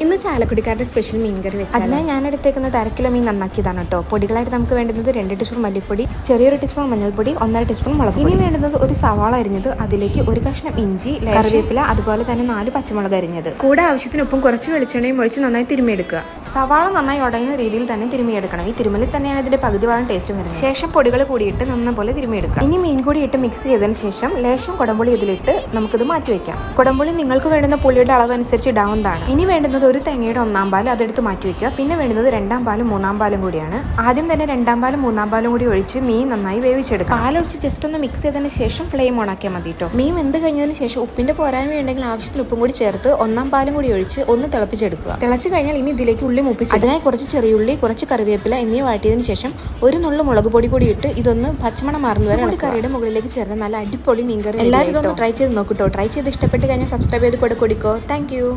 ഇന്ന് ചാലക്കുടിക്കാരുടെ സ്പെഷ്യൽ മീൻകറി വെച്ച് അതിനായി ഞാൻ എടുത്തേക്കുന്നത് 1/2 കിലോ മീൻ നന്നാക്കിയതാണ് കേട്ടോ. പൊടികളായിട്ട് നമുക്ക് വേണ്ടുന്നത് 2 ടീസ്പൂൺ മല്ലിപ്പൊടി, ചെറിയൊരു ടീസ്പൂൺ മഞ്ഞൾപ്പൊടി, 1.5 ടീസ്പൂൺ മുളക്. ഇനി വേണ്ടുന്നത് ഒരു സവാള അരിഞ്ഞത്, അതിലേക്ക് ഒരു കഷ്ണം ഇഞ്ചി, കറിവേപ്പില, അതുപോലെ തന്നെ 4 പച്ചമുളക് അരിഞ്ഞത്. കൂടെ ആവശ്യത്തിന് ഉപ്പും കുറച്ച് വെളിച്ചെണ്ണയും ഒഴിച്ച് നന്നായി തിരുമിയെടുക്കുക. സവാള നന്നായി ഉടയുന്ന രീതിയിൽ തന്നെ തിരുമിയെടുക്കണം. ഈ തിരുമലിൽ തന്നെയാണ് ഇതിന്റെ പകുതി ഭാഗം ടേസ്റ്റ് വരുന്നത്. ശേഷം പൊടികൾ കൂടിയിട്ട് നന്നപോലെ തിരുമിയെടുക്കുക. ഇനി മീൻ കൂടി ഇട്ട് മിക്സ് ചെയ്തതിന് ശേഷം ലേശം കുടംപുളി ഇതിലിട്ട് നമുക്കിത് മാറ്റി വെക്കാം. കുടംപുളി നിങ്ങൾക്ക് വേണ്ടുന്ന പുളിയുടെ അളവ് അനുസരിച്ച് ഇടാവുന്നതാണ്. ഇനി വേണ്ടുന്നത് ഒരു തേങ്ങയുടെ 1/4 പാൽ, അതെടുത്ത് മാറ്റി വെക്കുക. പിന്നെ വേണ്ടുന്നത് 2 പാലും 3 പാലും കൂടിയാണ്. ആദ്യം തന്നെ 2 പാലും 3 പാലും കൂടി ഒഴിച്ച് മീൻ നന്നായി വേവിച്ചെടുക്കുക. പാലൊഴിച്ച് ജസ്റ്റ് ഒന്ന് മിക്സ് ചെയ്തതിന് ശേഷം ഫ്ലെയിം ഓൺ ആക്കിയാൽ മതി കേട്ടോ. മീൻ വെന്ത് കഴിഞ്ഞതിന് ശേഷം ഉപ്പിന്റെ പോരായ്മയുണ്ടെങ്കിൽ ആവശ്യത്തിന് ഉപ്പും കൂടി ചേർത്ത് 1/4 പാലും കൂടി ഒഴിച്ച് ഒന്ന് തിളപ്പിച്ചെടുക്കുക. തിളച്ച് കഴിഞ്ഞാൽ ഇനി ഇതിലേക്ക് ഉള്ളി മൂപ്പിച്ച് അതിനായി കുറച്ച് ചെറിയുള്ളി, കുറച്ച് കറിവേപ്പില എന്നിവ വാട്ടിയതിന് ശേഷം ഒരു നുള്ളു മുളക് പൊടി കൂടി ഇട്ട് ഇതൊന്ന് പച്ചമണം മാറുന്നവരെ കറിയുടെ മുകളിലേക്ക് ചേർത്ത് നല്ല അടിപൊളി മീൻകറി. എല്ലാവരും ഇതൊന്ന് ട്രൈ ചെയ്ത് നോക്കൂട്ടോ. ട്രൈ ചെയ്ത് ഇഷ്ടപ്പെട്ട് കഴിഞ്ഞാൽ സബ്സ്ക്രൈബ് ചെയ്ത് കൊടുക്കോ. Thank you.